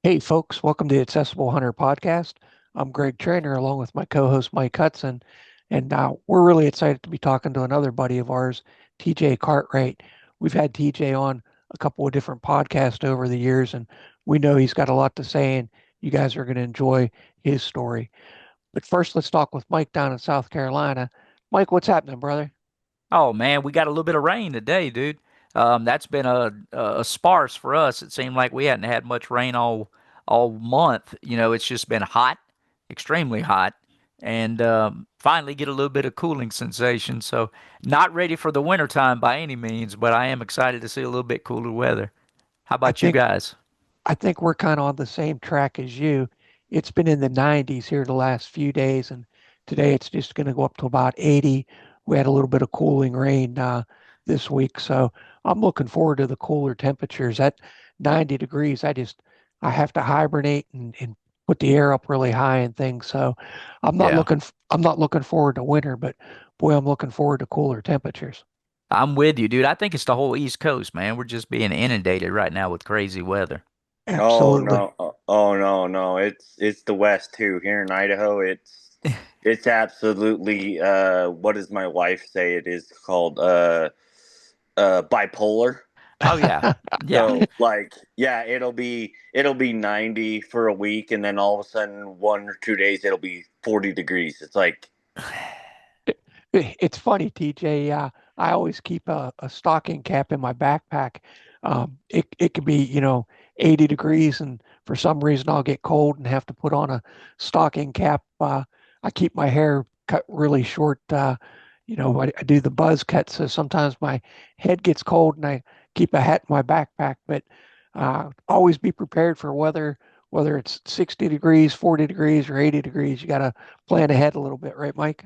Hey, folks, welcome to the Accessible Hunter Podcast. I'm Greg Trainer along with my co host Mike Hudson. And we're really excited to be talking to another buddy of ours, TJ Cartwright. We've had TJ on a couple of different podcasts over the years, and we know he's got a lot to say, and you guys are going to enjoy his story. But first, let's talk with Mike down in South Carolina. Mike, what's happening, brother? Oh man, we got a little bit of rain today, dude. That's been a sparse for us. It seemed like we hadn't had much rain all month. It's just been hot, extremely hot, and finally get a little bit of cooling sensation. So not ready for the wintertime by any means, but I am excited to see a little bit cooler weather. How I about you think guys? I think we're kind of on the same track as you. It's been in the 90s here the last few days, and today it's just going to go up to about 80. We had a little bit of cooling rain this week, so I'm looking forward to the cooler temperatures. At 90 degrees, I have to hibernate and put the air up really high and things. So Yeah. I'm not looking forward to winter, but boy, I'm looking forward to cooler temperatures. I'm with you, dude. I think it's the whole East Coast, man. We're just being inundated right now with crazy weather. Oh Absolutely. no! Oh no! No! It's the West too. Here in Idaho, it's absolutely what does my wife say? It is called bipolar. Oh yeah. Yeah. So like yeah, it'll be 90 for a week, and then all of a sudden 1 or 2 days it'll be 40 degrees. It's like It's funny, TJ. I always keep a stocking cap in my backpack. It could be, 80 degrees, and for some reason I'll get cold and have to put on a stocking cap. I keep my hair cut really short. I do the buzz cut, so sometimes my head gets cold, and I keep a hat in my backpack. But always be prepared for weather, whether it's 60 degrees, 40 degrees, or 80 degrees. You got to plan ahead a little bit, right, Mike?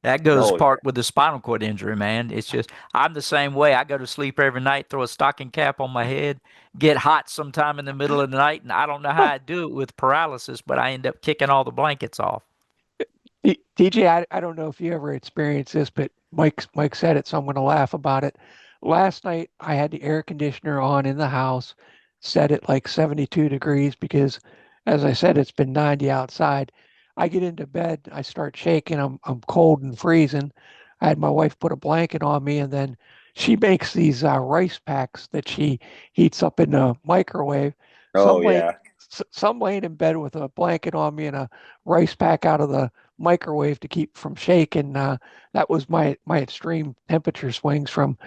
That goes oh part with the spinal cord injury, man. It's just, I'm the same way. I go to sleep every night, throw a stocking cap on my head, get hot sometime in the middle of the night, and I don't know how I do it with paralysis, but I end up kicking all the blankets off. TJ, I don't know if you ever experienced this, but Mike said it, so I'm going to laugh about it. Last night, I had the air conditioner on in the house, set it like 72 degrees because, as I said, it's been 90 outside. I get into bed, I start shaking, I'm cold and freezing. I had my wife put a blanket on me, and then she makes these rice packs that she heats up in the microwave. oh Some lay, yeah. some laying in bed with a blanket on me and a rice pack out of the microwave to keep from shaking. That was my extreme temperature swings from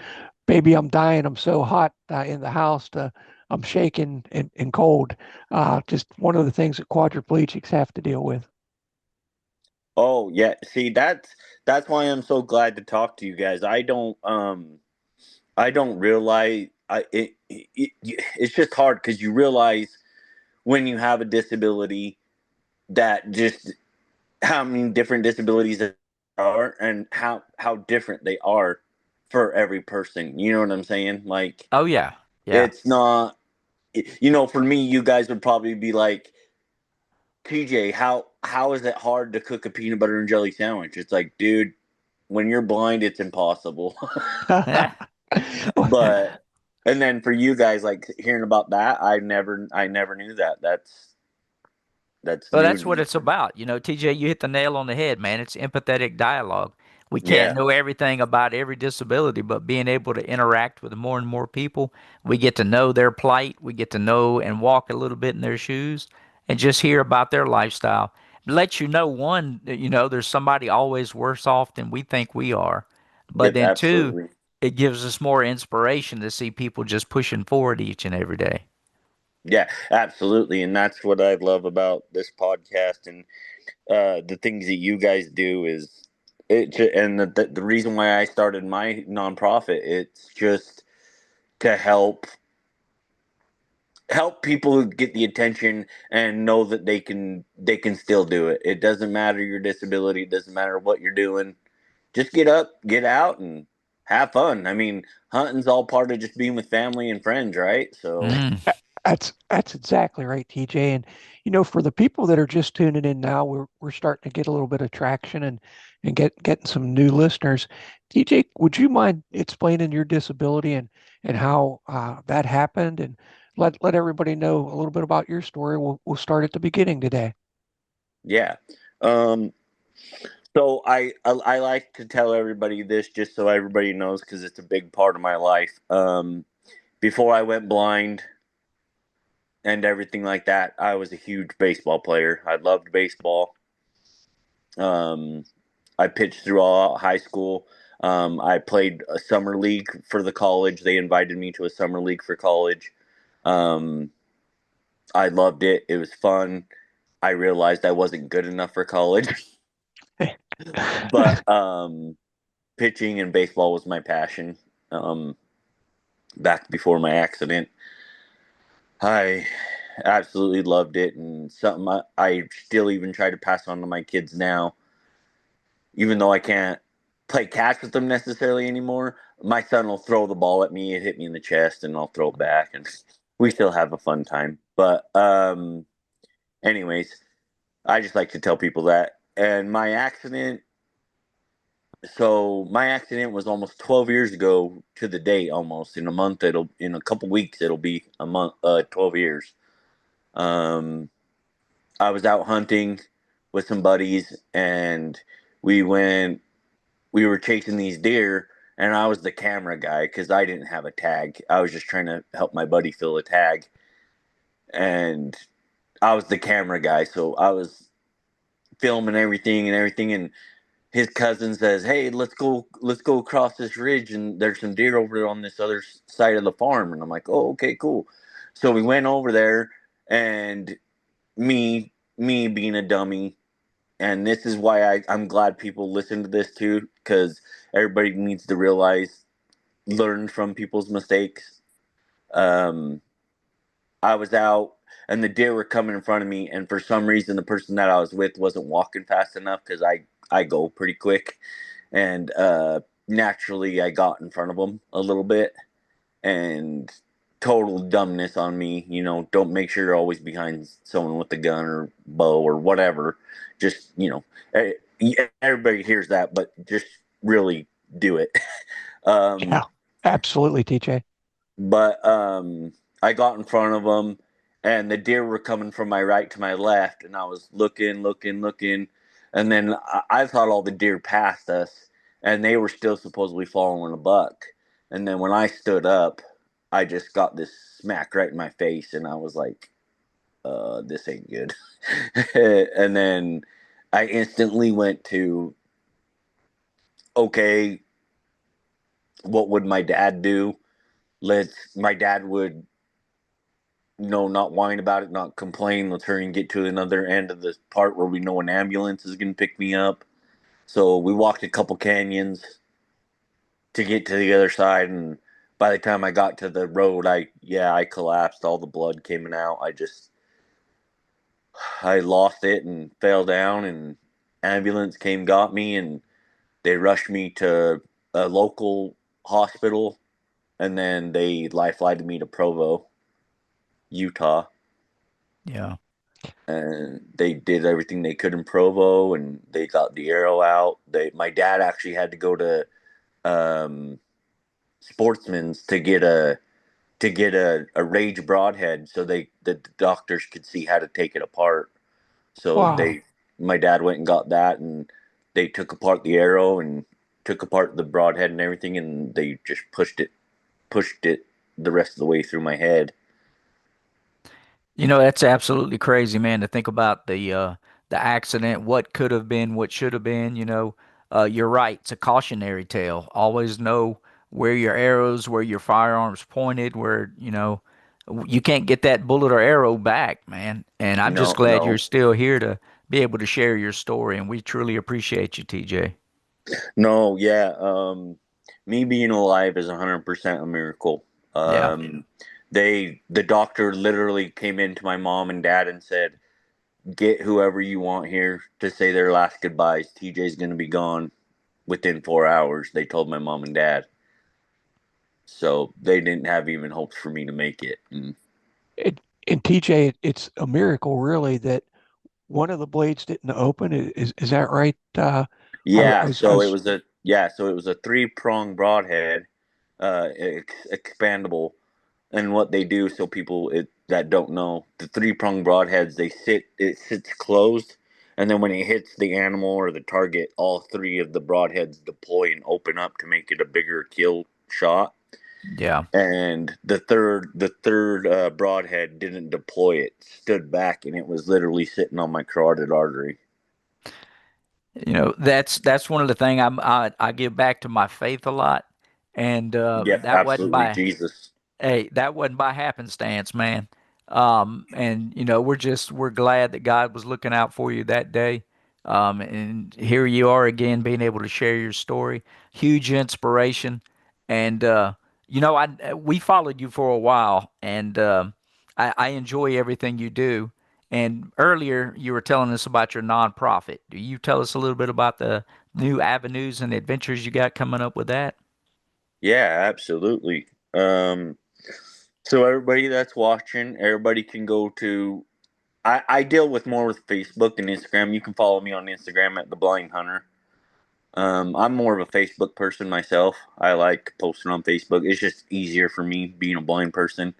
baby, I'm dying, I'm so hot in the house to I'm shaking and cold. Just one of the things that quadriplegics have to deal with. Oh yeah. See, that's why I'm so glad to talk to you guys. I don't realize it's just hard because you realize when you have a disability that just how many different disabilities there are and how different they are for every person. You know what I'm saying? Like Oh, yeah. Yeah. it's not for me you guys would probably be like, TJ, how is it hard to cook a peanut butter and jelly sandwich? It's like, dude, when you're blind it's impossible. But and then for you guys, like hearing about that, I never knew that. That's Well, new that's to what me. it's about. TJ, you hit the nail on the head, man. It's empathetic dialogue. We can't Yeah. know everything about every disability, but being able to interact with more and more people, we get to know their plight. We get to know and walk a little bit in their shoes and just hear about their lifestyle. Let you know, one, that, there's somebody always worse off than we think we are. But Yep, then two, absolutely. it gives us more inspiration to see people just pushing forward each and every day. Yeah, absolutely. And that's what I love about this podcast and the things that you guys do is and the reason why I started my nonprofit, it's just to help people get the attention and know that they can still do it. It doesn't matter your disability, it doesn't matter what you're doing. Just get up, get out and have fun. I mean, hunting's all part of just being with family and friends, right? So, Mm. That's exactly right, TJ. And for the people that are just tuning in now, we're starting to get a little bit of traction and getting some new listeners. TJ, would you mind explaining your disability and how that happened? And let everybody know a little bit about your story. We'll start at the beginning today. Yeah. Um, so I like to tell everybody this just so everybody knows because it's a big part of my life. Before I went blind and everything like that, I was a huge baseball player. I loved baseball. Um, I pitched through all high school. I played a summer league for the college. They invited me to a summer league for college. Um, I loved it. It was fun. I realized I wasn't good enough for college, but pitching and baseball was my passion. Um, Back before my accident, I absolutely loved it, and something I still even try to pass on to my kids now, even though I can't play catch with them necessarily anymore. My son will throw the ball at me, it hit me in the chest, and I'll throw it back, and we still have a fun time. But anyways, I just like to tell people that. And my accident, so my accident was almost 12 years ago to the date. Almost in a month, it'll in a couple weeks, it'll be a month, 12 years. Um, I was out hunting with some buddies, and we went we were chasing these deer, and I was the camera guy because I didn't have a tag. I was just trying to help my buddy fill a tag, and I was the camera guy, so I was filming everything. And his cousin says, "Hey, let's go across this ridge, and there's some deer over there on this other side of the farm." And I'm like, "Oh, okay, cool." So we went over there, and me being a dummy, and this is why I'm glad people listen to this too, because everybody needs to realize, learn from people's mistakes. Um, I was out, and the deer were coming in front of me, and for some reason, the person that I was with wasn't walking fast enough because I go pretty quick, and naturally, I got in front of them a little bit, and total dumbness on me. Don't make sure you're always behind someone with a gun or bow or whatever. Just everybody hears that, but just really do it. Yeah, um, absolutely, TJ. but I got in front of them, and the deer were coming from my right to my left, and I was looking, and then I thought all the deer passed us, and they were still supposedly following a buck. And then when I stood up, I just got this smack right in my face, and I was like, this ain't good." And then I instantly went to, okay, what would my dad do? My dad would, not whine about it, not complain. Let's hurry and get to another end of the part where we know an ambulance is going to pick me up. So we walked a couple canyons to get to the other side, and by the time I got to the road, I collapsed. All the blood came out. I lost it and fell down, and ambulance came, got me, and they rushed me to a local hospital, and then they life-flighted me to Provo, Utah. Yeah. And they did everything they could in Provo, and they got the arrow out. My dad actually had to go to um, Sportsman's to get a rage broadhead, so the doctors could see how to take it apart. So Wow. my dad went and got that, and they took apart the arrow and took apart the broadhead and everything, and they just pushed it the rest of the way through my head. That's absolutely crazy, man, to think about the accident, what could have been, what should have been, you're right. It's a cautionary tale. Always know where your arrows, where your firearms pointed, where, you can't get that bullet or arrow back, man. And I'm just No, glad you're no, still here to be able to share your story, and we truly appreciate you, TJ. no, yeah. Me being alive is 100% a miracle. Yeah. The doctor literally came in to my mom and dad and said, "Get whoever you want here to say their last goodbyes. TJ's going to be gone within 4 hours." They told my mom and dad, so they didn't have even hopes for me to make it. And It, and TJ, it's a miracle, really, that one of the blades didn't open. Is that right? I I was, so it was a three prong broadhead, expandable. And what they do, so that don't know, the three-pronged broadheads, it sits closed, and then when it hits the animal or the target, all three of the broadheads deploy and open up to make it a bigger kill shot. Yeah. And the third broadhead didn't deploy; it stood back, and it was literally sitting on my carotid artery. That's one of the thing I give back to my faith a lot, and Yeah, that wasn't absolutely, by Jesus. hey, that wasn't by happenstance, man. And we're glad that God was looking out for you that day. And here you are again, being able to share your story. Huge inspiration. And we followed you for a while, and I enjoy everything you do. And earlier, you were telling us about your nonprofit. Do you tell us a little bit about the new avenues and adventures you got coming up with that? Yeah, absolutely. So everybody that's watching, everybody can go to. I deal with more with Facebook and Instagram. You can follow me on Instagram at the Blind Hunter. I'm more of a Facebook person myself. I like posting on Facebook. It's just easier for me being a blind person.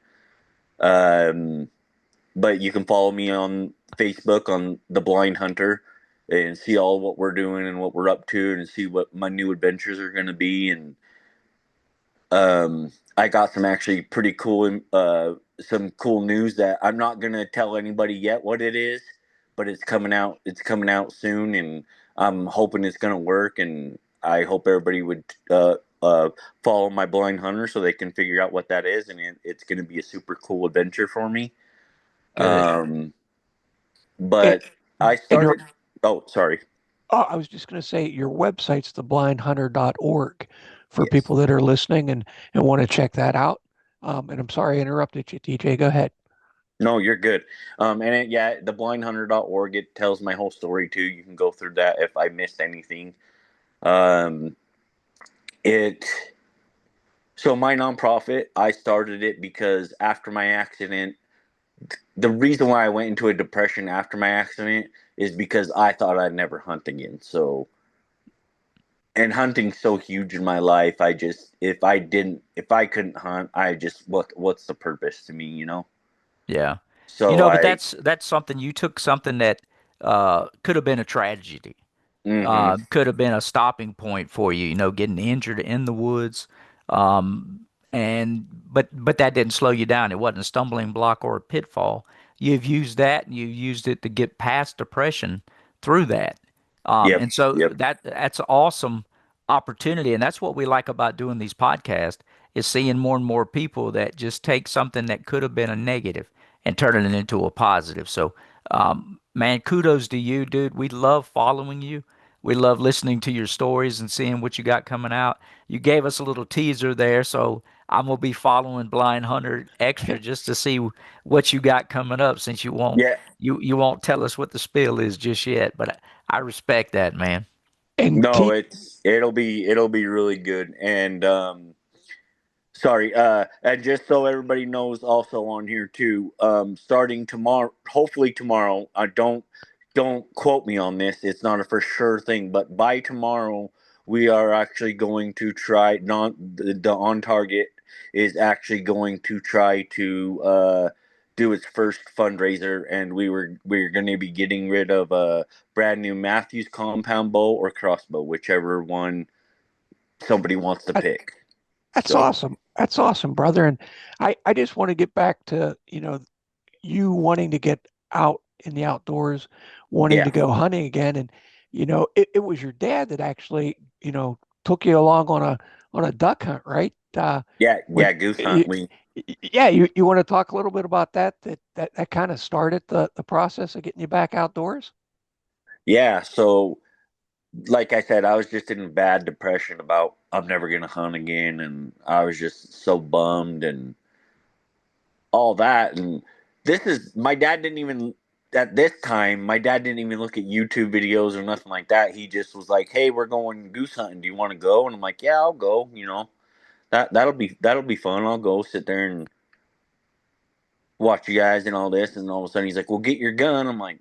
Um, but you can follow me on Facebook on the Blind Hunter and see all what we're doing and what we're up to and see what my new adventures are going to be. And I got some actually pretty cool, some cool news that I'm not gonna tell anybody yet what it is, but it's coming out. It's coming out soon, and I'm hoping it's gonna work. And I hope everybody would follow my blind hunter so they can figure out what that is, and it's gonna be a super cool adventure for me. Good. Um, And, but I and your started. Oh, sorry. I was just going to say your website's theblindhunter.org for Yes. people that are listening and want to check that out. And I'm sorry I interrupted you, TJ. Go ahead. No, you're good. Yeah, theblindhunter.org, it tells my whole story too. You can go through that if I missed anything. Um, it so my nonprofit, I started it because after my accident, the reason why I went into a depression after my accident is because I thought I'd never hunt again. So, and hunting's so huge in my life, I just if I couldn't hunt, I just what's the purpose to me, you know? Yeah. So But I that's something you took something that could have been a tragedy, mhm. could have been a stopping point for you, getting injured in the woods. Um, and but that didn't slow you down. It wasn't a stumbling block or a pitfall. You've used that and you used it to get past depression through that. Yep, And so yep. that's an awesome opportunity. And that's what we like about doing these podcasts is seeing more and more people that just take something that could have been a negative and turning it into a positive. So, man, kudos to you, dude. We love following you. We love listening to your stories and seeing what you got coming out. You gave us a little teaser there, so I'm gonna be following Blind Hunter extra just to see what you got coming up. Since Yeah. you won't tell us what the spill is just yet, but I respect that, man. And No, it'll be really good. And sorry, and just so everybody knows also on here too, starting tomorrow, hopefully tomorrow, I don't quote me on this, it's not a for sure thing, but by tomorrow we are actually going to try non the on target is actually going to try to do its first fundraiser, and we're going to be getting rid of a brand new Matthews compound bow or crossbow, whichever one somebody wants to I, pick. that's So awesome. That's awesome, brother. And I just want to get back to, you wanting to get out in the outdoors, wanting yeah. to go hunting again. And, it was your dad that actually, took you along on a duck hunt, right? Yeah, With yeah, goose hunt. y- yeah, you want to talk a little bit about that kind of started the process of getting you back outdoors? Yeah, so like I said, I was just in a bad depression about I'm never gonna hunt again, and I was just so bummed and all that. And this is my dad didn't even at this time. My dad didn't even look at YouTube videos or nothing like that. He just was like, "Hey, we're going goose hunting. Do you want to go?" And I'm like, "Yeah, I'll go." That'll be fun. I'll go sit there and watch you guys and all this. And all of a sudden, he's like, "Well, get your gun." I'm like,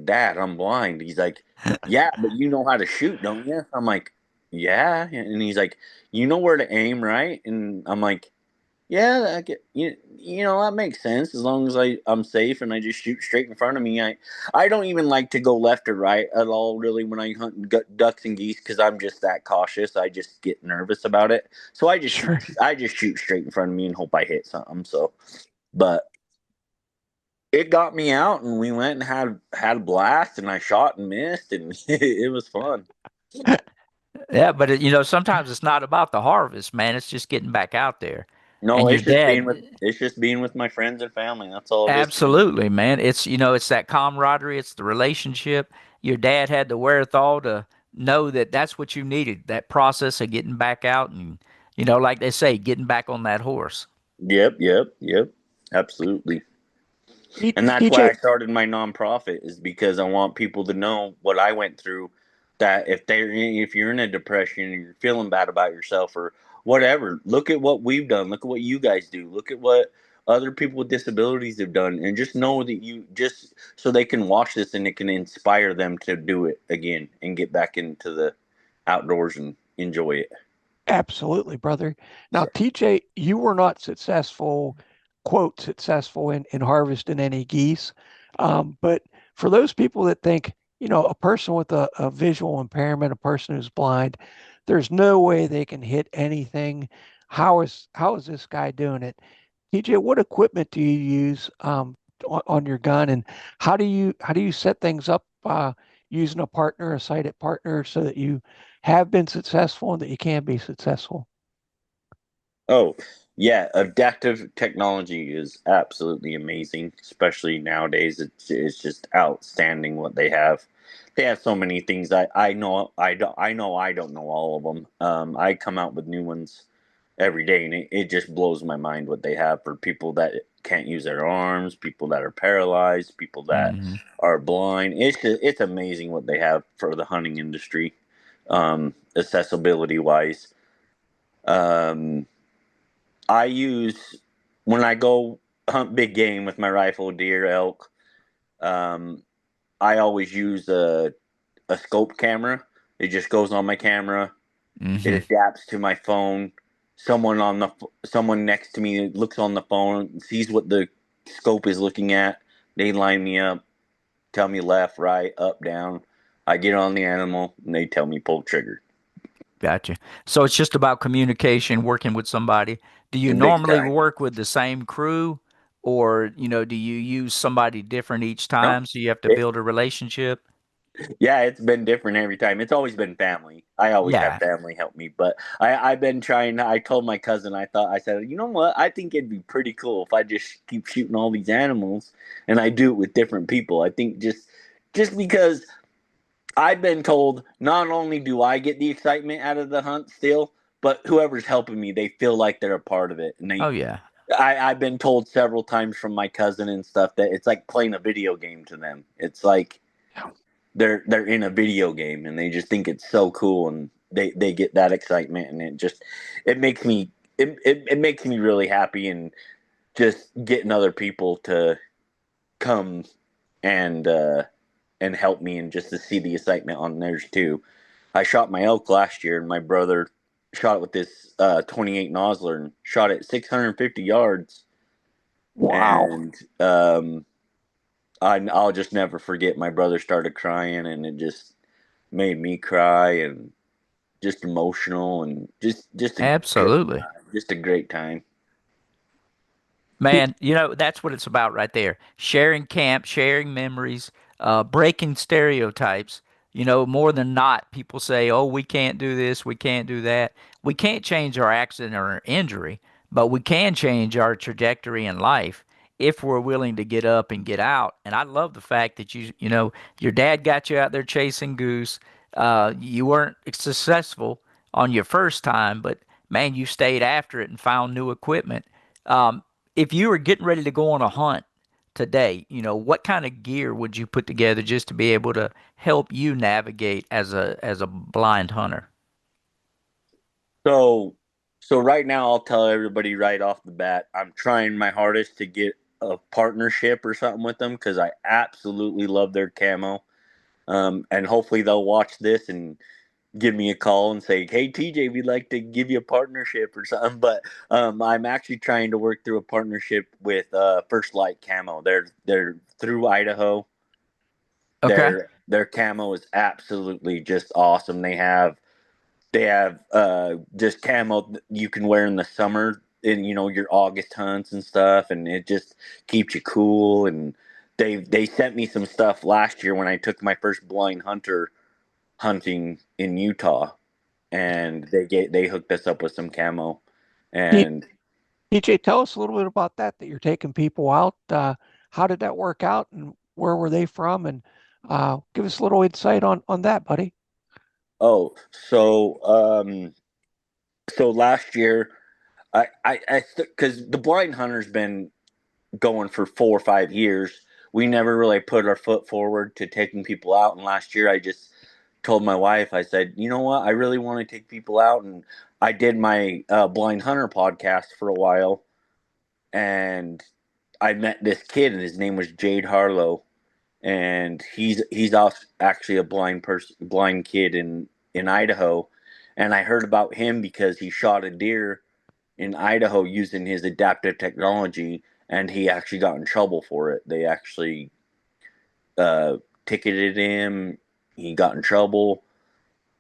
Dad, I'm blind. He's like, yeah, but you know how to shoot, don't you? I'm like, yeah. And he's like, you know where to aim, right? And I'm like, Yeah, you know that makes sense as long as I'm safe and I just shoot straight in front of me. I don't even like to go left or right at all really when I hunt ducks and geese because I'm just that cautious. I just get nervous about it, so Sure. I just shoot straight in front of me and hope I hit something. So, but it got me out and we went and had a blast and I shot and missed and it was fun. Yeah, but sometimes it's not about the harvest, man. It's just getting back out there. No, And your dad, it's just being with my friends and family. That's all it is to me. absolutely, man. It's that camaraderie, it's the relationship. Your dad had the wherewithal to know that that's what you needed, that process of getting back out and, like they say, getting back on that horse. Yep. Absolutely. And that's why TJ, I started my nonprofit is because I want people to know what I went through. That if you're in a depression and you're feeling bad about yourself or whatever, look at what we've done. Look at what you guys do. Look at what other people with disabilities have done, and just know that you just so they can watch this and it can inspire them to do it again and get back into the outdoors and enjoy it. absolutely, brother. Now, So, TJ, you were not successful, quote, successful in harvesting any geese. But for those people that think, a person with a visual impairment, a person who's blind, there's no way they can hit anything. How is this guy doing it? TJ, what equipment do you use on your gun, and how do you set things up using a partner, a sighted partner, so that you have been successful and that you can be successful? oh, yeah, adaptive technology is absolutely amazing, especially nowadays. It's just outstanding what they have. They have so many things. I don't know all of them. I come out with new ones every day, and it just blows my mind what they have for people that can't use their arms, people that are paralyzed, people that Hmm. are blind. It's amazing what they have for the hunting industry, accessibility wise. Um, I use when I go hunt big game with my rifle, deer, elk. Um, I always use a scope camera. It just goes on my camera. It Hmm. adapts to my phone. Someone next to me looks on the phone, sees what the scope is looking at. They line me up, tell me left, right, up, down. I get on the animal, and they tell me pull trigger. Gotcha. So it's just about communication, working with somebody. Do you Big normally time. work with the same crew, or, do you use somebody different each No, time so you have to it, build a relationship? yeah, it's been different every time. It's always been family. I always have Yeah. family help me, but I've been trying. I told my cousin. I said, you know what? I think it'd be pretty cool if I just keep shooting all these animals and I do it with different people. I think just because I've been told not only do I get the excitement out of the hunt still, but whoever's helping me, they feel like they're a part of it, and Oh, yeah. I've been told several times from my cousin and stuff that it's like playing a video game to them. It's like they're in a video game and they just think it's so cool and they get that excitement and it makes me it makes me really happy and just getting other people to come and uh and help me and just to see the excitement on theirs too. I shot my elk last year and my brother shot it with this 28 Nosler and shot it 650 yards Wow. and I'll just never forget my brother started crying and it just made me cry and just emotional and Absolutely. just a great time. Man, that's what it's about right there. Sharing camp, sharing memories, breaking stereotypes. More than not, people say, oh, we can't do this, we can't do that. We can't change our accident or our injury, but we can change our trajectory in life if we're willing to get up and get out. And I love the fact that your dad got you out there chasing goose. You weren't successful on your first time, but man, you stayed after it and found new equipment. If you were getting ready to go on a hunt today, what kind of gear would you put together just to be able to help you navigate as a blind hunter? So so right now I'll tell everybody right off the bat, I'm trying my hardest to get a partnership or something with them because I absolutely love their camo. And hopefully they'll watch this and give me a call and say, "Hey TJ, we'd like to give you a partnership or something." But I'm actually trying to work through a partnership with First Light Camo. They're through Idaho. Okay. Their camo is absolutely just awesome. They have just camo you can wear in the summer in your August hunts and stuff, and it just keeps you cool. And they sent me some stuff last year when I took my first blind hunter hunting in Utah, and they hooked us up with some camo. T- And TJ, tell us a little bit about that you're taking people out. How did that work out and where were they from? And give us a little insight on that, buddy. oh, so last year I because the blind hunter's been going for 4 or 5 years. We never really put our foot forward to taking people out. And last year, I just told my wife, I said, you know what? I really want to take people out. And I did my Blind Hunter podcast for a while. And I met this kid, and his name was Jade Harlow. And he's also actually a blind kid in Idaho. And I heard about him because he shot a deer in Idaho using his adaptive technology, and he actually got in trouble for it. They actually uh, ticketed him. He got in trouble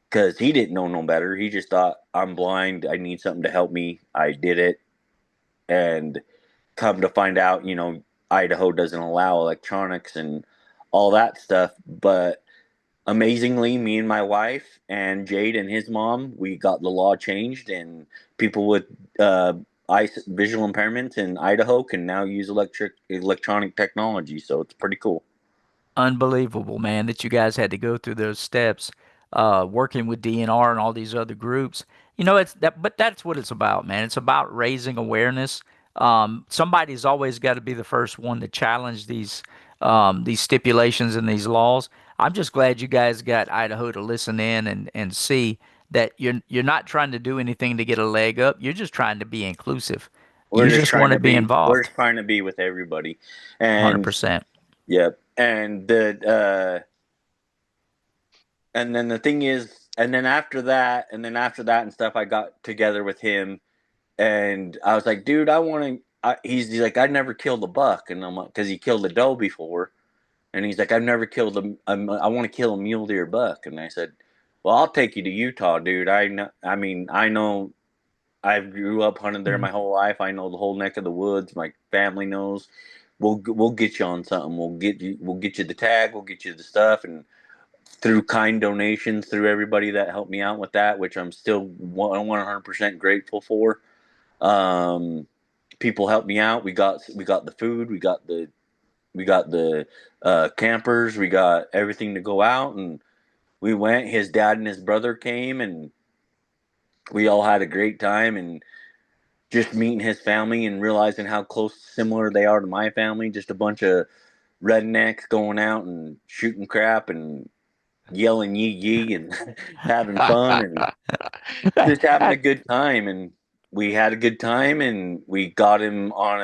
because he didn't know no better. He just thought, I'm blind. I need something to help me. I did it. And come to find out, Idaho doesn't allow electronics and all that stuff. But amazingly, me and my wife and Jade and his mom, we got the law changed, and people with uh, visual impairments in Idaho can now use electronic technology. So it's pretty cool. Unbelievable, man, that you guys had to go through those steps, working with DNR and all these other groups. It's that, but that's what it's about, man. It's about raising awareness. Somebody's always got to be the first one to challenge these stipulations and these laws. I'm just glad you guys got Idaho to listen in and see that you're not trying to do anything to get a leg up. You're just trying to be inclusive. You just want to be We're involved. just trying to be with everybody. And 100%. yep. And then the thing is, and then after that and stuff, I got together with him, and I was like, dude, I want to. He's like, I never killed a buck, and I'm like, because he killed a doe before, and he's like, I've never killed I want to kill a mule deer buck, and I said, well, I'll take you to Utah, dude. I know. I mean, I know. I grew up hunting there my whole life. I know the whole neck of the woods. My family knows. We'll get you on something. We'll get you the tag. We'll get you the stuff, and through kind donations, through everybody that helped me out with that, which I'm still 100% grateful for. Um, People helped me out. We got the food. We got the campers. We got everything to go out, and we went. His dad and his brother came, and we all had a great time. And just meeting his family and realizing how close similar they are to my family. Just a bunch of rednecks going out and shooting crap and yelling yee yee and having fun and just having a That good time. And we had a good time, and we got him on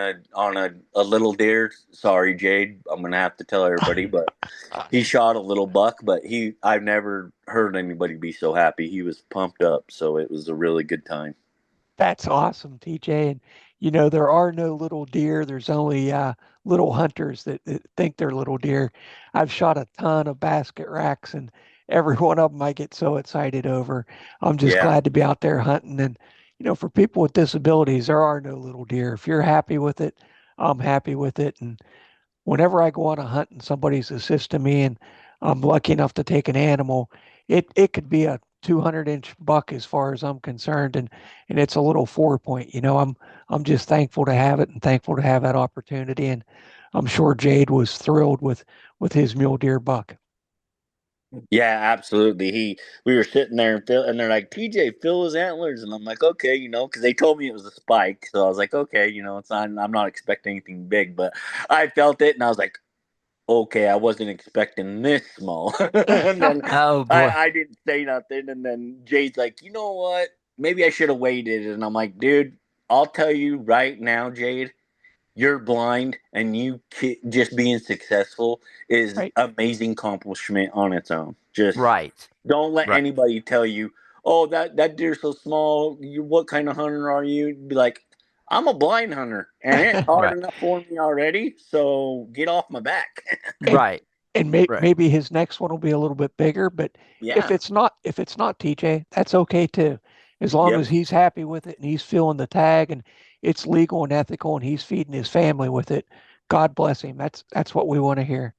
a little deer. Sorry, Jade, I'm gonna have to tell everybody, but he shot a little buck. But I've never heard anybody be so happy. He was pumped up, so it was a really good time. That's awesome, TJ. And there are no little deer. There's only little hunters that think they're little deer. I've shot a ton of basket racks, and every one of them I get so excited over. I'm just Yeah. glad to be out there hunting. And for people with disabilities, there are no little deer. If you're happy with it, I'm happy with it. And whenever I go on a hunt and somebody's assisting me and I'm lucky enough to take an animal, it could be a 200-inch buck as far as I'm concerned, and it's a little 4 point. I'm just thankful to have it and thankful to have that opportunity, and I'm sure Jade was thrilled with his mule deer buck. Yeah, absolutely. We were sitting there, and they're like, "TJ, fill his antlers," and I'm like, "Okay," because they told me it was a spike, so I was like, "Okay, it's not. I'm not expecting anything big," but I felt it, and I was like, "Okay, I wasn't expecting this small." And then Oh I, boy. I didn't say nothing, and then Jay's like, "You know what? Maybe I should have waited," and I'm like, "Dude, I'll tell you right now, Jade. you're blind and just being successful is Right. amazing accomplishment on its own. Just Right. don't let Right. anybody tell you, "Oh, that deer's so small. What kind of hunter are you?" Be like, "I'm a blind hunter, and it's hard Right. enough for me already. So get off my back." and Right. Right. maybe his next one will be a little bit bigger, but Yeah. if it's not TJ, that's okay too. As long Yep. as he's happy with it and he's feeling the tag and it's legal and ethical and he's feeding his family with it, God bless him. That's what we want to hear.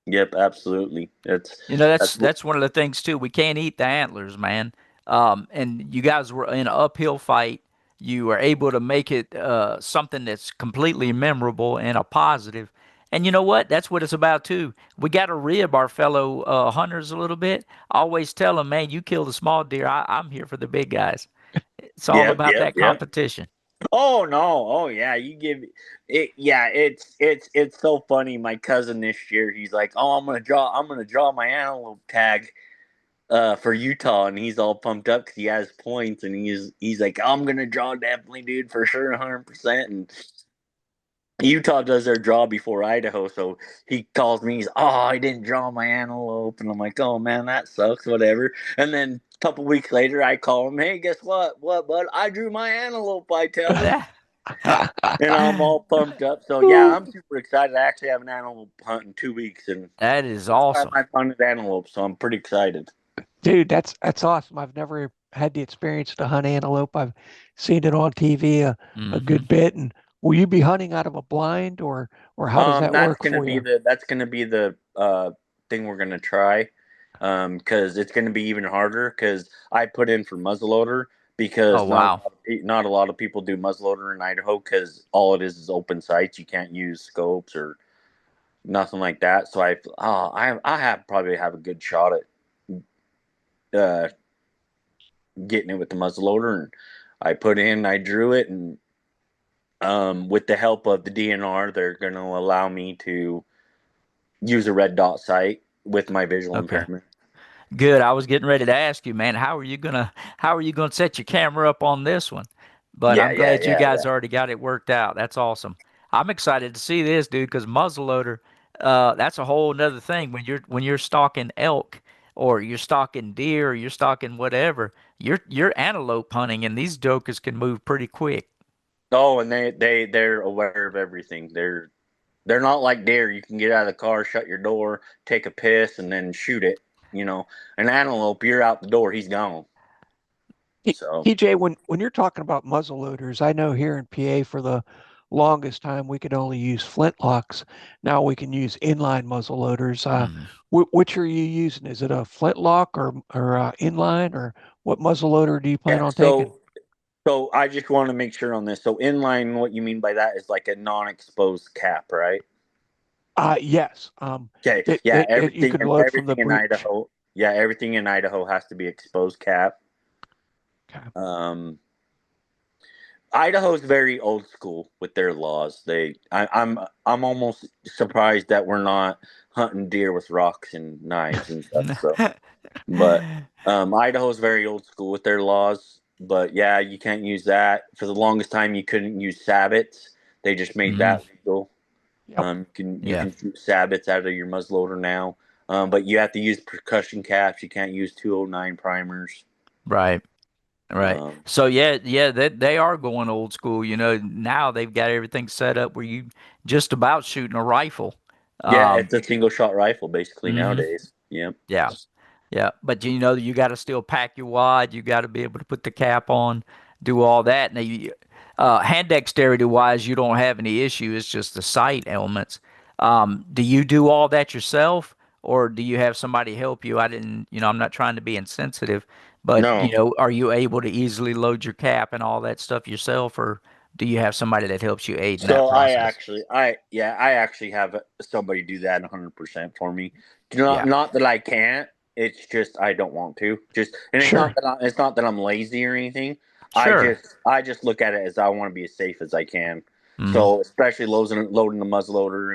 Yep. Absolutely. That's That's one of the things too. We can't eat the antlers, man. And you guys were in an uphill fight. You were able to make it something that's completely memorable and a positive. And you know what? That's what it's about too. We got to rib our fellow hunters a little bit. I always tell them, man, you kill the small deer. I'm here for the big guys. It's all yep. about Yep. that Yep. competition. Oh no! Oh yeah! You give it. Yeah, it's so funny. My cousin this year, he's like, "Oh, I'm gonna draw my antelope tag for Utah," and he's all pumped up because he has points, and he's like, "I'm gonna draw definitely, dude, for sure, 100%." And Utah does their draw before Idaho, so he calls me. He's, "Oh, I didn't draw my antelope," and I'm like, "Oh man, that sucks." Whatever. And then a couple weeks later, I call him. "Hey, guess what? What, bud? I drew my antelope." I tell him, and I'm all pumped up. So yeah, I'm super excited. I actually have an antelope hunt in 2 weeks, and That is first time awesome. I've hunted antelope, so I'm pretty excited. Dude, that's awesome. I've never had the experience to hunt antelope. I've seen it on TV a Hmm. good bit. And will you be hunting out of a blind or how does that work for you? That's gonna be the thing we're gonna try, because it's gonna be even harder. Because I put in for muzzleloader Oh because wow. not a lot of people do muzzleloader in Idaho because all it is open sights. You can't use scopes or nothing like that. So I have probably have a good shot at getting it with the muzzleloader, and I drew it, and with the help of the DNR, they're going to allow me to use a red dot sight with my visual Okay. impairment. Good. I was getting ready to ask you, man, how are you gonna set your camera up on this one? But Yeah, I'm yeah, glad you yeah, guys yeah. already got it worked out. That's awesome. I'm excited to see this, dude, because muzzleloader, that's a whole nother thing. When you're stalking elk or you're stalking deer or you're stalking whatever, you're antelope hunting and these jokers can move pretty quick. Oh, and they're aware of everything. They're not like deer. You can get out of the car, shut your door, take a piss, and then shoot it. An antelope, you're out the door, he's gone. So TJ, when you're talking about muzzle loaders, I know here in PA for the longest time we could only use flintlocks. Now we can use inline muzzle loaders. Hmm. Which are you using? Is it a flintlock or inline or what muzzle loader do you plan yeah, on taking? so I just want to make sure on this. So inline, what you mean by that is like a non-exposed cap, right? Yes. Okay, yeah, That you can load from the everything in breech. Idaho, yeah, everything in Idaho has to be exposed cap. Okay. Um, Idaho's very old school with their laws. I'm almost surprised that we're not hunting deer with rocks and knives and stuff. So, but Idaho's very old school with their laws. But yeah, you can't use that. For the longest time, you couldn't use sabots. They just made Hmm. that legal. Yep. You Yeah. can shoot sabots out of your muzzleloader now, but you have to use percussion caps. You can't use 209 primers. Right. Right. Um, So yeah, they are going old school. You know, now they've got everything set up where you just about shooting a rifle. yeah, Um, it's a single shot rifle basically hmm. nowadays. Yep. Yeah. Yeah. But you know, you got to still pack your wad. You got to be able to put the cap on, do all that. Now, hand dexterity wise, you don't have any issue. It's just the sight elements. Do you do all that yourself, or do you have somebody help you? I didn't, I'm not trying to be insensitive, but No. are you able to easily load your cap and all that stuff yourself, or do you have somebody that helps you aid in that So process? I actually have somebody do that 100% for me. Yeah. Not that I can't. It's just I don't want to. And Sure. it's not that I'm lazy or anything. Sure. I just look at it as I want to be as safe as I can. Hmm. So especially loading the muzzleloader.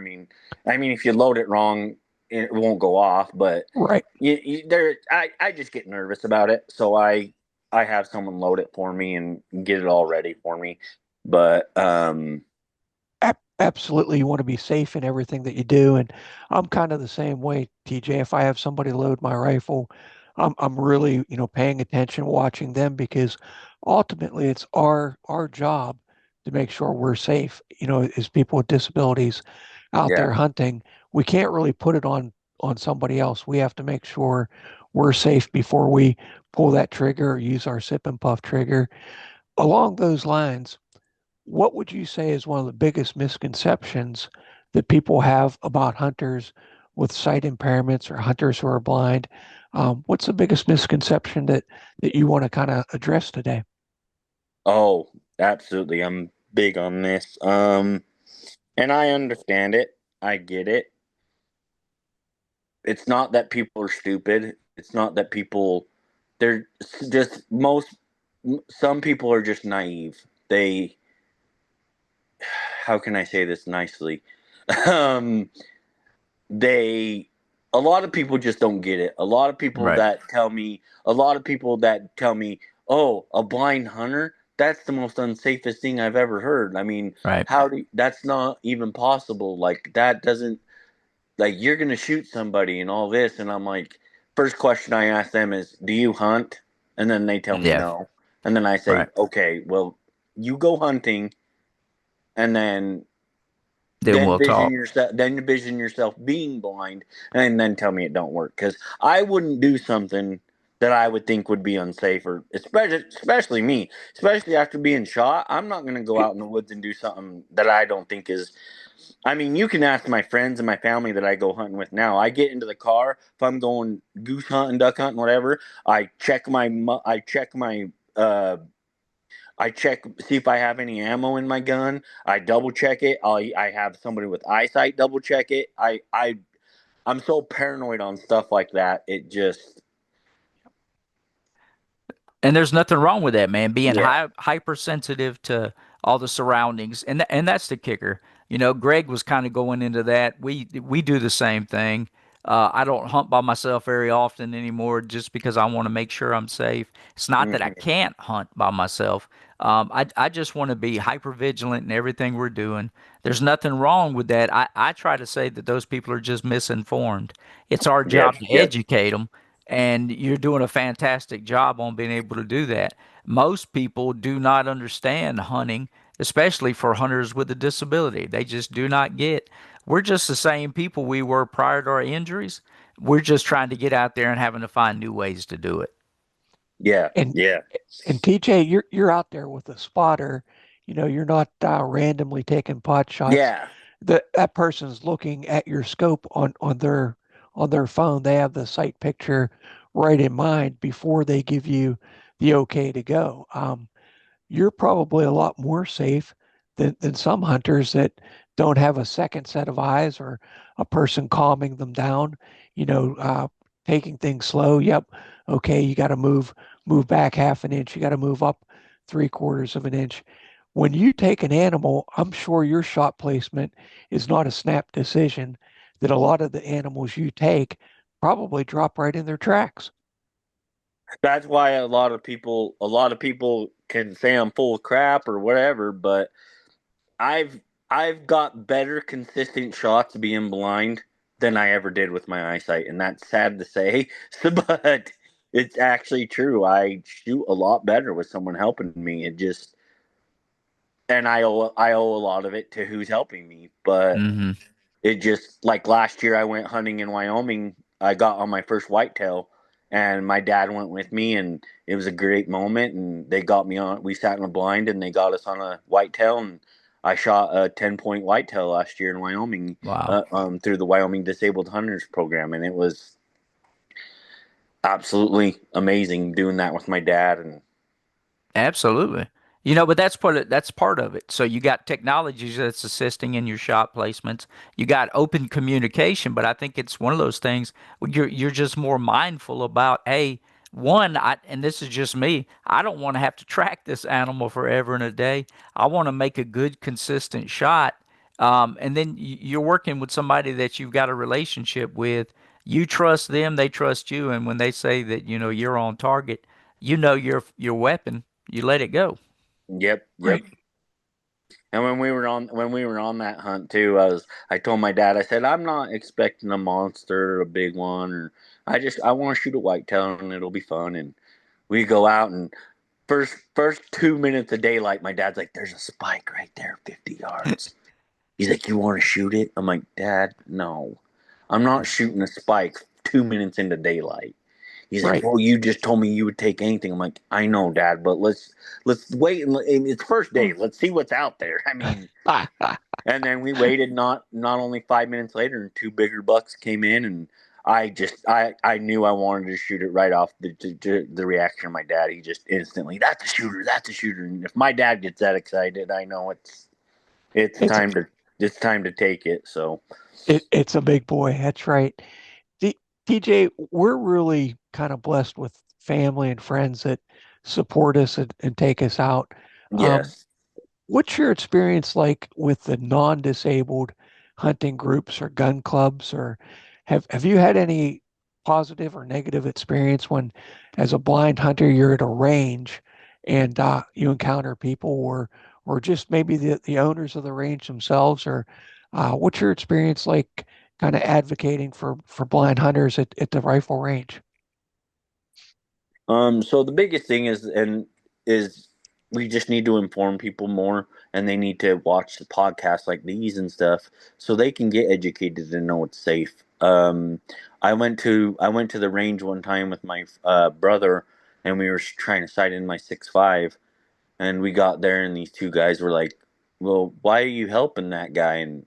I mean, if you load it wrong, it won't go off. But Right. I just get nervous about it. So I have someone load it for me and get it all ready for me. But Absolutely, you want to be safe in everything that you do, and I'm kind of the same way, TJ. If I have somebody load my rifle, I'm really, paying attention, watching them, because ultimately it's our job to make sure we're safe. As people with disabilities out Yeah. there hunting, we can't really put it on somebody else. We have to make sure we're safe before we pull that trigger or use our sip and puff trigger. Along those lines, what would you say is one of the biggest misconceptions that people have about hunters with sight impairments or hunters who are blind? What's the biggest misconception that you want to kind of address today? Oh, absolutely. I'm big on this. And I understand it. I get it. It's not that people are stupid. It's not that they're just some people are just naive. How can I say this nicely? Um, they, a lot of people just don't get it. Right. A lot of people that tell me, oh, a blind hunter, that's the most unsafest thing I've ever heard. I mean, Right. that's not even possible. Like, that doesn't, like, you're going to shoot somebody and all this. And I'm like, first question I ask them is, do you hunt? And then they tell me Yeah. no. And then I say, Right. okay, well, you go hunting and Then we'll talk. then envision yourself being blind and then tell me it don't work, because I wouldn't do something that I would think would be unsafe, or especially me, especially after being shot. I'm not going to go out in the woods and do something that I don't think is. I mean, you can ask my friends and my family that I go hunting with now. I get into the car if I'm going goose hunting, duck hunting, whatever. I check my I check, see if I have any ammo in my gun. I double check it. I have somebody with eyesight double check it. I'm so paranoid on stuff like that. It just, And there's nothing wrong with that, man. Being yeah, hypersensitive to all the surroundings, and that's the kicker. Greg was kind of going into that. We do the same thing. I don't hunt by myself very often anymore, just because I want to make sure I'm safe. It's not that I hmm, can't hunt by myself. I just want to be hyper vigilant in everything we're doing. There's nothing wrong with that. I try to say that those people are just misinformed. It's our yep, job to yep, educate them, and you're doing a fantastic job on being able to do that. Most people do not understand hunting, especially for hunters with a disability. They just do not get. We're just the same people we were prior to our injuries. We're just trying to get out there and having to find new ways to do it. yeah, And yeah, and TJ, you're out there with a spotter. You're not randomly taking pot shots. yeah. That person's looking at your scope on their phone. They have the sight picture right in mind before they give you the okay to go. You're probably a lot more safe than some hunters that don't have a second set of eyes or a person calming them down, you know, uh, taking things slow. Yep. Okay. You got to move back half an inch. You got to move up 3/4 of an inch. When you take an animal, I'm sure your shot placement is not a snap decision, that a lot of the animals you take probably drop right in their tracks. That's why a lot of people can say I'm full of crap or whatever, but I've I've got better consistent shots being blind than I ever did with my eyesight, and that's sad to say, but it's actually true. I shoot a lot better with someone helping me. It just, and I owe a lot of it to who's helping me, but Hmm. it just, like last year I went hunting in Wyoming. I got on my first whitetail, and my dad went with me, and it was a great moment. And they got me on. We sat in a blind, and they got us on a whitetail, and I shot a 10-point whitetail last year in Wyoming, Wow. through the Wyoming Disabled Hunters Program, and it was absolutely amazing doing that with my dad. And Absolutely. But that's part of it. So you got technologies that's assisting in your shot placements. You got open communication, but I think it's one of those things where you're just more mindful about, hey, one, and this is just me, I don't want to have to track this animal forever and a day. I want to make a good, consistent shot. And then you're working with somebody that you've got a relationship with. You trust them, they trust you, and when they say that, you're on target, your weapon, you let it go. yep, yep. Right. And when we were on that hunt too, I told my dad, I said, I'm not expecting a monster or a big one, or I want to shoot a whitetail and it'll be fun. And we go out and first 2 minutes of daylight, my dad's like, "There's a spike right there, 50 yards." He's like, "You want to shoot it?" I'm like, "Dad, no, I'm not shooting a spike 2 minutes into daylight." He's like, Right. "Well, you just told me you would take anything." I'm like, "I know, Dad, but let's wait. And it's first day. Let's see what's out there." I mean, and then we waited. Not only 5 minutes later, and two bigger bucks came in, and I knew I wanted to shoot it right off the reaction of my dad. He just instantly, "That's a shooter. That's a shooter." And if my dad gets that excited, I know it's it's time to take it. So it's a big boy. That's right. D- TJ, we're really kind of blessed with family and friends that support us and take us out. Um, yes. what's your experience like with the non-disabled hunting groups or gun clubs, or have you had any positive or negative experience when, as a blind hunter, you're at a range and you encounter people, or just maybe the owners of the range themselves, or what's your experience like, kind of advocating for blind hunters at the rifle range? So the biggest thing is we just need to inform people more, and they need to watch the podcasts like these and stuff, so they can get educated and know it's safe. I went to the range one time with my brother, and we were trying to sight in my 6.5, and we got there, and these two guys were like, "Well, why are you helping that guy?" And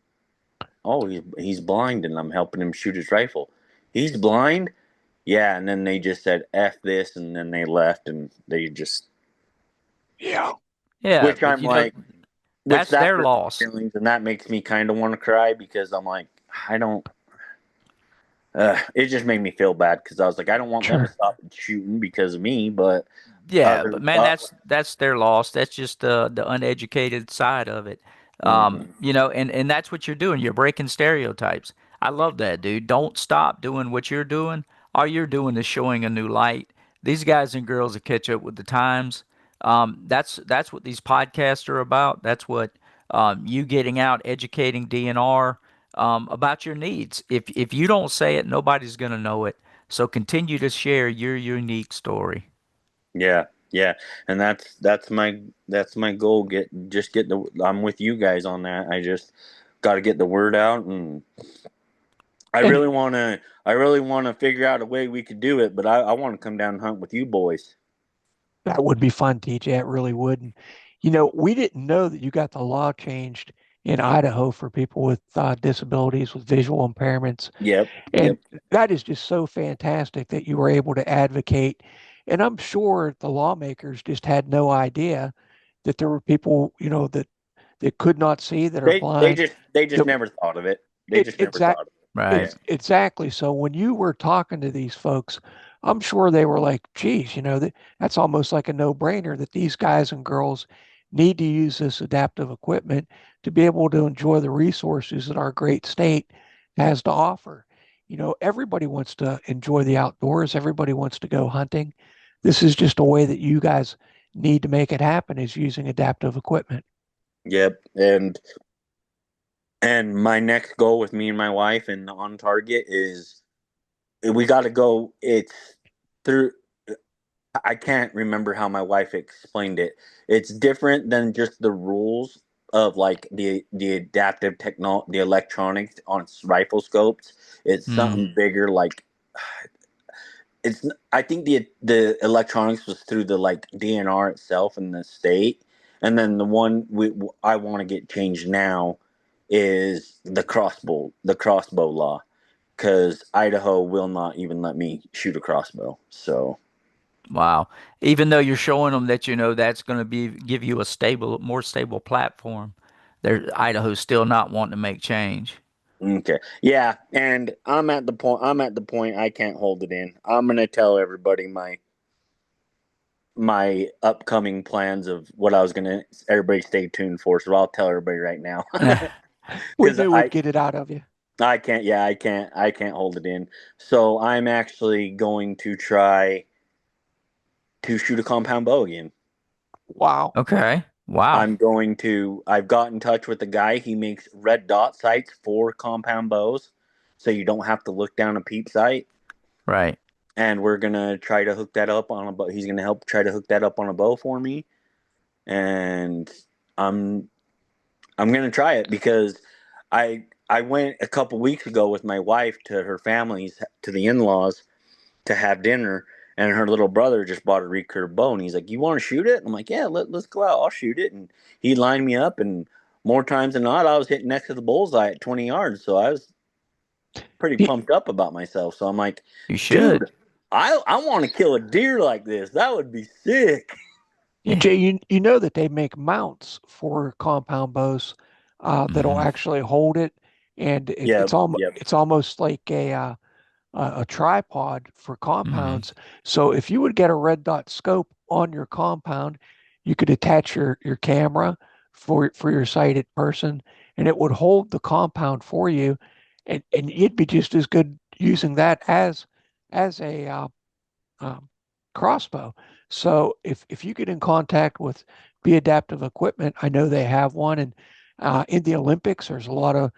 oh, he's blind, and I'm helping him shoot his rifle. He's blind. Yeah, and then they just said "f this," and then they left, and they just, Yeah, Yeah, which but I'm like, which that's that their hurts loss. my feelings, and that makes me kind of want to cry because I'm like, I don't. It just made me feel bad because I was like, I don't want them to sure. stop shooting because of me, but Yeah, other, but man, that's their loss. That's just the uneducated side of it. mhm. And that's what you're doing. You're breaking stereotypes. I love that, dude. Don't stop doing what you're doing. All you're doing is showing a new light. These guys and girls that catch up with the times. That's what these podcasts are about. That's what you getting out, educating DNR about your needs. If you don't say it, nobody's gonna know it. So continue to share your unique story. Yeah, yeah, and that's my goal. Get the. I'm with you guys on that. I just got to get the word out, and I And really want to. I really want to figure out a way we could do it, but I want to come down and hunt with you boys. that would be fun, TJ. It really would. And, we didn't know that you got the law changed in Idaho for people with disabilities, with visual impairments. Yep, And yep. that is just so fantastic that you were able to advocate. And I'm sure the lawmakers just had no idea that there were people, that could not see, that are They blind, just they just that never thought of it. They it just never exact thought of it. Yeah. Right. exactly. So when you were talking to these folks, I'm sure they were like, geez, that's almost like a no-brainer that these guys and girls need to use this adaptive equipment to be able to enjoy the resources that our great state has to offer. Everybody wants to enjoy the outdoors, everybody wants to go hunting. This is just a way that you guys need to make it happen, is using adaptive equipment. Yep. And my next goal with me and my wife and on target is we got to go. It's through. I can't remember how my wife explained it. It's different than just the rules of like the adaptive technology, the electronics on rifle scopes. It's Hmm. something bigger. Like it's. I think the electronics was through the like DNR itself in the state, and then the one I want to get changed now is the crossbow law, because Idaho will not even let me shoot a crossbow. So Wow. Even though you're showing them that that's going to be give you a more stable platform, Idaho's still not wanting to make change. okay, yeah, and I'm at the point I can't hold it in. I'm gonna tell everybody my upcoming plans of what I was gonna. Everybody stay tuned for. So I'll tell everybody right now, We because knew we'd I get it out of you. I can't. Yeah, I can't hold it in. So I'm actually going to try to shoot a compound bow again. Wow. Okay. Wow. I've got in touch with the guy. He makes red dot sights for compound bows, so you don't have to look down a peep sight. Right. And we're gonna try to hook that up on a bow. He's gonna help try to hook that up on a bow for me, and I'm I'm gonna try it because I went a couple weeks ago with my wife to her family's to the in-laws to have dinner, and her little brother just bought a recurve bow, and he's like, "You want to shoot it?" I'm like, "Yeah, let's go out. I'll shoot it." And he lined me up, and more times than not, I was hitting next to the bullseye at 20 yards. So I was pretty Y- pumped up about myself. So I'm like, You should. "Dude, I want to kill a deer like this. That would be sick." Yeah. Jay, you know that they make mounts for compound bows that'll Hmm. actually hold it, and Yep, yep. it's almost like a tripod for Hmm. compounds. So if you would get a red dot scope on your compound, you could attach your camera for your sighted person, and it would hold the compound for you, and you'd be just as good using that as a um, crossbow. So if you get in contact with Be Adaptive Equipment, I know they have one, and in the Olympics, there's a lot of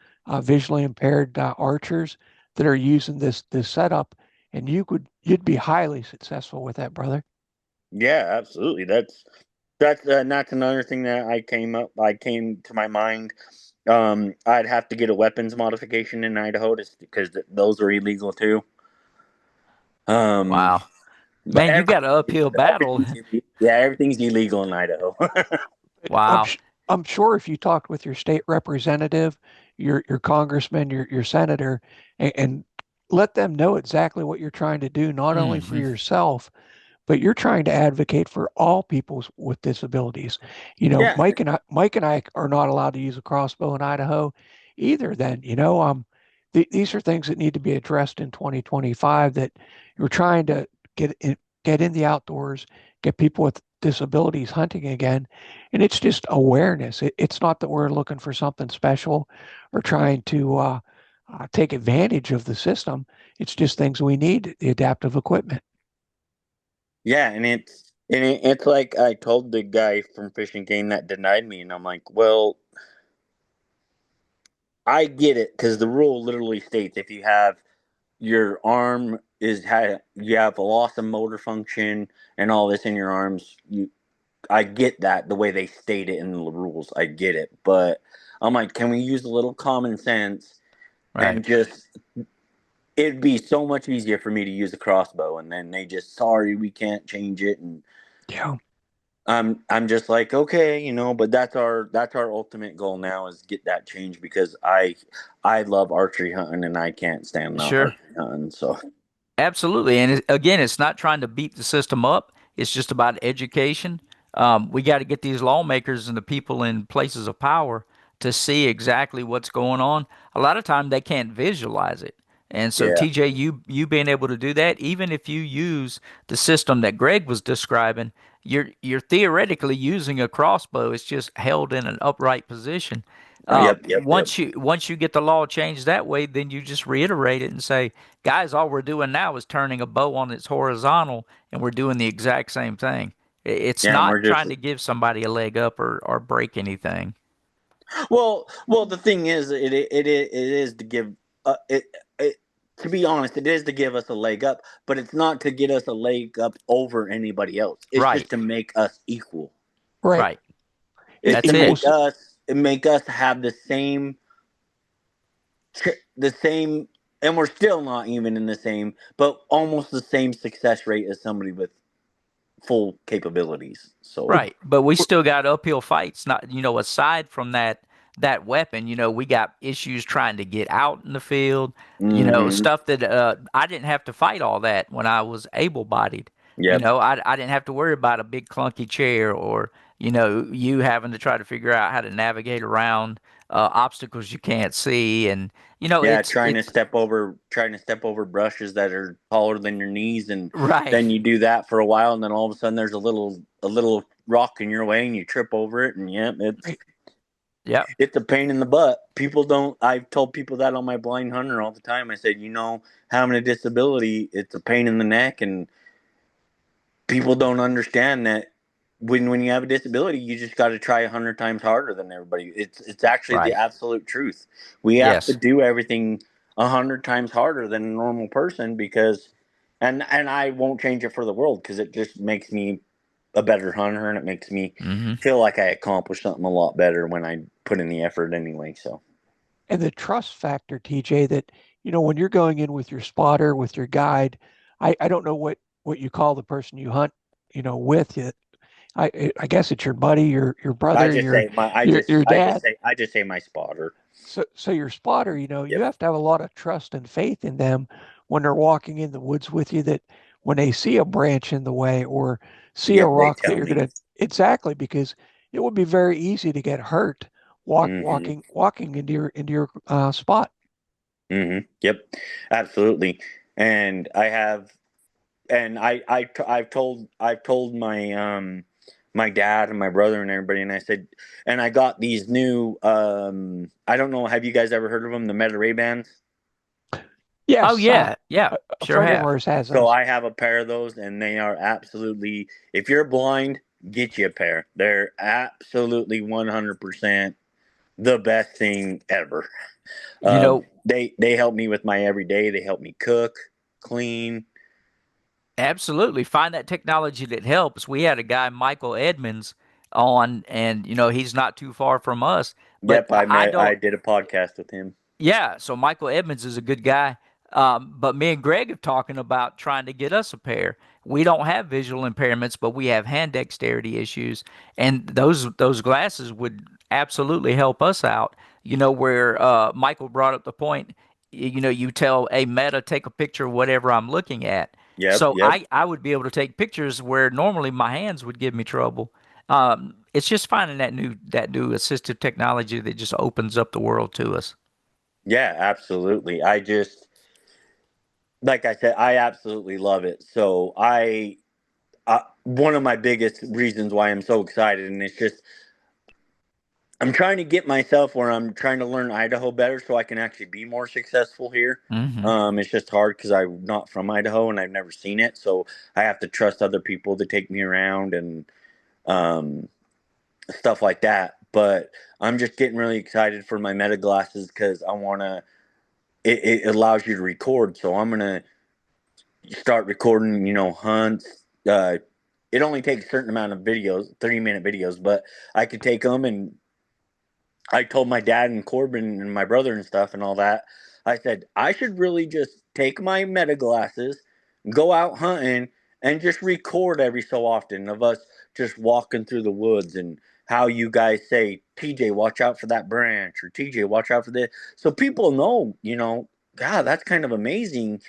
visually impaired archers that are using this setup, and you'd be highly successful with that, brother. Yeah, absolutely. That's another thing that I came to my mind. I'd have to get a weapons modification in Idaho just because those are illegal too. Um, Wow. but Man, you got an uphill battle. everything's illegal in Idaho. I'm Wow. sh- I'm sure if you talked with your state representative, your congressman, your senator, and let them know exactly what you're trying to do, not only for Hmm. yourself, but you're trying to advocate for all people with disabilities. You know, Yeah, Mike and I are not allowed to use a crossbow in Idaho either. Then, these are things that need to be addressed in 2025. That you're trying to get in the outdoors, get people with disabilities hunting again, and it's just awareness. It's not that we're looking for something special or trying to take advantage of the system. It's just things we need, the adaptive equipment. yeah, it's like I told the guy from Fish and Game that denied me, and I'm like, well, I get it because the rule literally states if you have your arm you have a loss of motor function and all this in your arms, I get that the way they state it in the rules. I get it. But I'm like, can we use a little common sense Right. and just it'd be so much easier for me to use a crossbow and then they just sorry we can't change it and Yeah. I'm just like, okay, but that's our ultimate goal now is get that change because I love archery hunting and I can't stand not Sure. archery hunting. So Absolutely. And again, it's not trying to beat the system up. It's just about education. We got to get these lawmakers and the people in places of power to see exactly what's going on. A lot of time they can't visualize it. And so yeah. TJ, you being able to do that, even if you use the system that Greg was describing, you're theoretically using a crossbow. It's just held in an upright position. Yep. Once you get the law changed that way, then you just reiterate it and say, guys, all we're doing now is turning a bow on its horizontal, and we're doing the exact same thing. It's Yeah, and we're not just trying to give somebody a leg up or break anything. well. The thing is, it is to give it. To be honest, it is to give us a leg up, but it's not to get us a leg up over anybody else. It's just Right, to make us equal. Right. right. It It's to That's it. make us have the same, and we're still not even in the same, but almost the same success rate as somebody with full capabilities. So Right, but we still got uphill fights. Not, aside from that weapon, we got issues trying to get out in the field. hmm Stuff that I didn't have to fight all that when I was able-bodied. yep, I didn't have to worry about a big clunky chair or you having to try to figure out how to navigate around obstacles you can't see, and yeah, it's trying to step over brushes that are taller than your knees, and right. then you do that for a while, and then all of a sudden there's a little rock in your way, and you trip over it, and yeah, right. Yep. it's a pain in the butt. People don't. I've told people that on my blind hunter all the time. I said, having a disability, it's a pain in the neck, and people don't understand that when you have a disability, you just got to try 100 times harder than everybody. It's actually the Right. absolute truth. We have to Yes. do everything 100 times harder than a normal person because, and I won't change it for the world because it just makes me a better hunter and it makes me Hmm. feel like I accomplished something a lot better when I put in the effort anyway. So And the trust factor, TJ, that, when you're going in with your spotter, with your guide, I don't know what you call the person you hunt, with you. I guess it's your buddy, your I brother, just your say my your your dad. I just say my spotter. So your spotter, you Yep. have to have a lot of trust and faith in them when they're walking in the woods with you, that when they see a branch in the way or see a Yep. They rock that tell you're me. gonna exactly, because it would be very easy to get hurt Hmm. walking into your spot. Yep. Absolutely. And I have and I've told my my dad and my brother and everybody, and I said, and I got these new I don't know, have you guys ever heard of them, the Meta Ray Bans? Oh Yes, yeah, yeah, a sure friend of have. ours has So those. I have a pair of those, and they are absolutely, if you're blind, get you a pair. They're absolutely 100% the best thing ever. You know, They help me with my everyday. They help me cook, clean. absolutely. Find that technology that helps. We had a guy, Michael Edmonds, on, and he's not too far from us. But Yep, I I met. don't. I did a podcast with him. Yeah, so Michael Edmonds is a good guy. But me and Greg have talking about trying to get us a pair. We don't have visual impairments, but we have hand dexterity issues, and those glasses would absolutely help us out. Where Michael brought up the point. You tell a Meta take a picture of whatever I'm looking at. Yep, So yep. I would be able to take pictures where normally my hands would give me trouble. It's just finding that new assistive technology that just opens up the world to us. Yeah, absolutely. I just, like I said, I absolutely love it. So one of my biggest reasons why I'm so excited, and it's just I'm trying to get myself where I'm trying to learn Idaho better so I can actually be more successful here. Hmm. It's just hard because I'm not from Idaho and I've never seen it, so I have to trust other people to take me around and um, stuff like that. But I'm just getting really excited for my meta glasses because I want to. It allows you to record, so I'm gonna start recording. Hunts. It only takes a certain amount of videos, 30-minute videos, but I could take them and I told my dad and Corbin and my brother and stuff and all that. I said I should really just take my meta glasses, go out hunting, and just record every so often of us just walking through the woods and how you guys say, TJ, watch out for that branch, or TJ, watch out for this. So people know, God, that's kind of amazing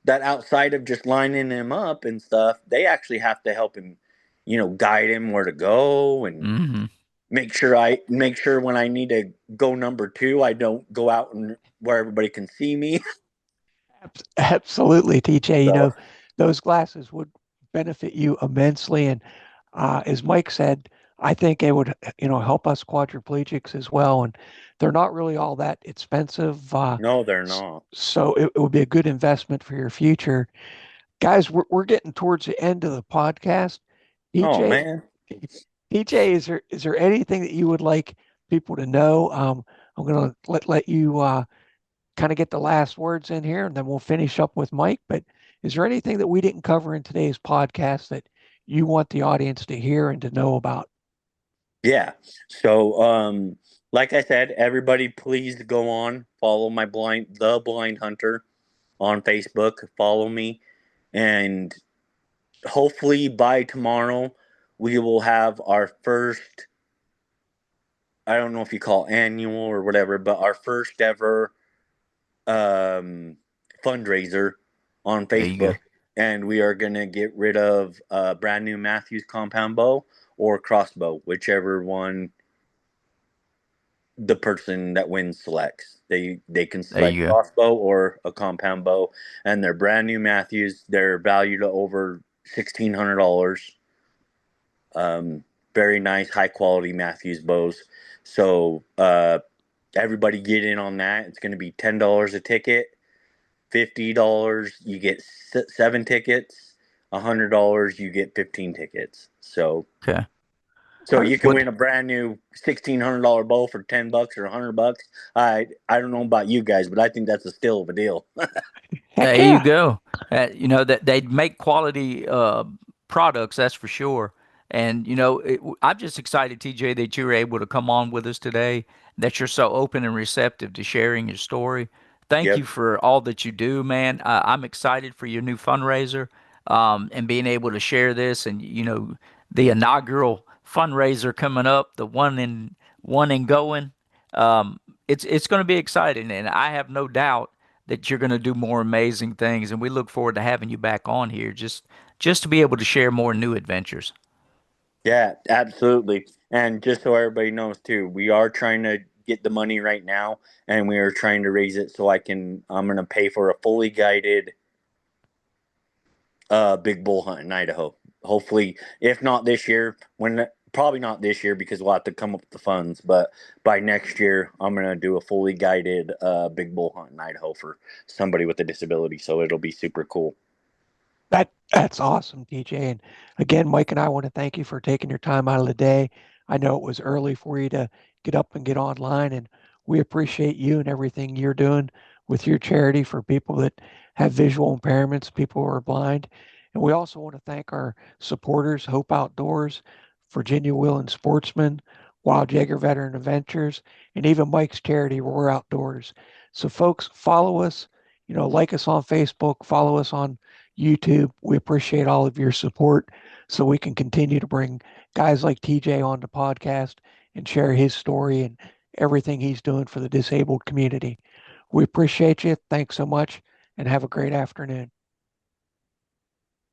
that outside of just lining him up and stuff, they actually have to help him, guide him where to go and Hmm. make sure when I need to go number two, I don't go out and where everybody can see me. Absolutely, TJ. So Those glasses would benefit you immensely. And as Mike said, I think it would, help us quadriplegics as well. And they're not really all that expensive. no, they're not. So it would be a good investment for your future. Guys, we're getting towards the end of the podcast. Oh TJ, man. TJ, is there anything that you would like people to know? I'm gonna let you kind of get the last words in here, and then we'll finish up with Mike. But is there anything that we didn't cover in today's podcast that you want the audience to hear and to know about? Yeah. So like I said, everybody please go on, follow the blind hunter on Facebook, follow me, and hopefully by tomorrow we will have our first, I don't know if you call annual or whatever, but our first ever um, fundraiser on There you go. Facebook, and we are going to get rid of a brand new Matthews compound bow or crossbow, whichever one the person that wins selects. They can There select you go. crossbow or a compound bow, and they're brand new Matthews. They're valued at over $1,600. Very nice, high quality Matthews bows. So everybody get in on that. It's going to be $10 a ticket. $50 you get 7 tickets. $100, you get 15 tickets. So Okay. you can Perfect. win a brand new $1,600 bowl for $10 or $100. I don't know about you guys, but I think that's a steal of a deal. There Heck you yeah. go. That they make quality products, that's for sure. And I'm just excited, TJ, that you were able to come on with us today. That you're so open and receptive to sharing your story. Thank you Yep. for all that you do, man. I'm excited for your new fundraiser, and being able to share this, and the inaugural fundraiser coming up, the one in going. It's going to be exciting, and I have no doubt that you're going to do more amazing things, and we look forward to having you back on here just to be able to share more new adventures. Yeah, absolutely. And just so everybody knows too, we are trying to get the money right now, and we are trying to raise it so I'm going to pay for a fully guided big bull hunt in Idaho. Hopefully, if not this year, when probably not this year because we'll have to come up with the funds, but by next year, I'm gonna do a fully guided big bull hunt in Idaho for somebody with a disability. So it'll be super cool. That's awesome, TJ. And again, Mike and I want to thank you for taking your time out of the day. I know it was early for you to get up and get online, and we appreciate you and everything you're doing with your charity for people that have visual impairments, people who are blind. And we also want to thank our supporters, Hope Outdoors, Virginia Wheel and Sportsman, Wild Jager Veteran Adventures, and even Mike's charity, Roar Outdoors. So, folks, follow us, like us on Facebook, follow us on YouTube. We appreciate all of your support so we can continue to bring guys like TJ on the podcast and share his story and everything he's doing for the disabled community. We appreciate you. Thanks so much and have a great afternoon.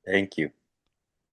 Thank you.